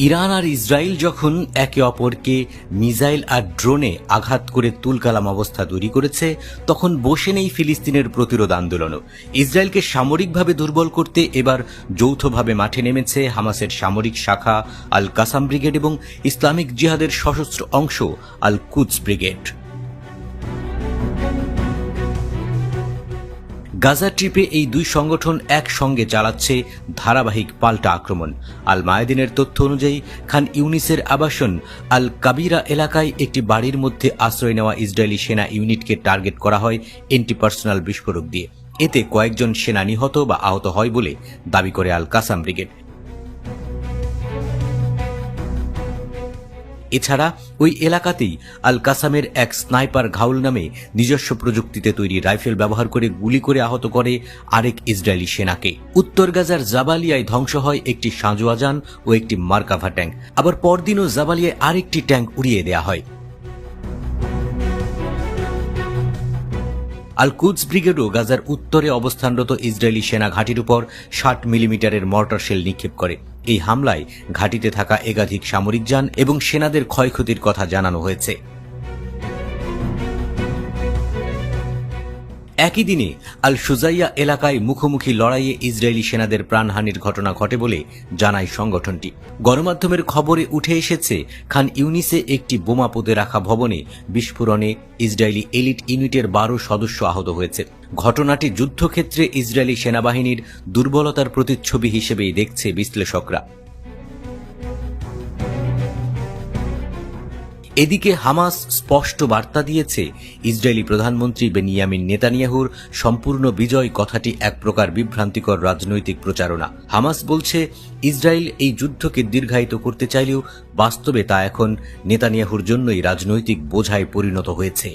Iran আর Israel যখন একে অপরকে মিসাইল আর ড্রোনে আঘাত করে তুলকালাম অবস্থা তৈরি করেছে, তখন বসে নেই ফিলিস্তিনের প্রতিরোধ আন্দোলনও। ইসরায়েলকে সামরিকভাবে দুর্বল করতে এবার যৌথভাবে মাঠে নেমেছে হামাসের সামরিক শাখা আল কাসাম ব্রিগেড এবং ইসলামিক জিহাদের সশস্ত্র অংশ আল কুদস ব্রিগেড। গাজা ট্রিপে এই দুই সংগঠন একসঙ্গে চালাচ্ছে ধারাবাহিক পাল্টা আক্রমণ। আল মায়াদিনের তথ্য অনুযায়ী খান ইউনিসের আবাসন আল কাবিরা এলাকায় একটি বাড়ির মধ্যে আশ্রয় নেওয়া ইসরায়েলি সেনা ইউনিটকে টার্গেট করা হয় এন্টিপার্সোনাল বিস্ফোরক দিয়ে। এতে কয়েকজন সেনা নিহত বা আহত হয় বলে দাবি করে আল কাসাম ব্রিগেড। এছাড়া ওই এলাকাতেই আল কাসামের এক স্নাইপার ঘাউল নামে নিজস্ব প্রযুক্তিতে তৈরি রাইফেল ব্যবহার করে গুলি করে আহত করে আরেক ইসরায়েলি সেনাকে। উত্তর গাজার জাবালিয়ায় ধ্বংস হয় একটি সাঁজোয়া যান ও একটি মার্কাভা ট্যাঙ্ক। আবার পরদিনও জাবালিয়ায় আরেকটি ট্যাঙ্ক উড়িয়ে দেয়া হয়। আল কুদস ব্রিগেডও গাজার উত্তরে অবস্থানরত ইসরায়েলি সেনা ঘাঁটির উপর 60 মিলিমিটারের মর্টার শেল নিক্ষেপ করে। এই হামলায় ঘাঁটিতে থাকা একাধিক সামরিক যান এবং সেনাদের ক্ষয়ক্ষতির কথা জানানো হয়েছে। একই দিনে আল সুজাইয়া এলাকায় মুখোমুখি লড়াইয়ে ইসরায়েলি সেনাদের প্রাণহানির ঘটনা ঘটে বলে জানায় সংগঠনটি। গণমাধ্যমের খবরে উঠে এসেছে, খান ইউনিসে একটি বোমা পুঁতে রাখা ভবনে বিস্ফোরণে ইসরায়েলি এলিট ইউনিটের 12 সদস্য আহত হয়েছে। ঘটনাটি যুদ্ধক্ষেত্রে ইসরায়েলি সেনাবাহিনীর দুর্বলতার প্রতিচ্ছবি হিসেবেই দেখছে বিশ্লেষকরা। এদিকে হামাস স্পষ্ট বার্তা দিয়েছে, ইসরায়েলি প্রধানমন্ত্রী বেনিয়ামিন নেতানিয়াহুর সম্পূর্ণ বিজয় কথাটি এক প্রকার বিভ্রান্তিকর রাজনৈতিক প্রচারণা। হামাস বলছে, ইসরায়েল এই যুদ্ধকে দীর্ঘায়িত করতে চাইলেও বাস্তবে তা এখন নেতানিয়াহুর জন্যই রাজনৈতিক বোঝায় পরিণত হয়েছে।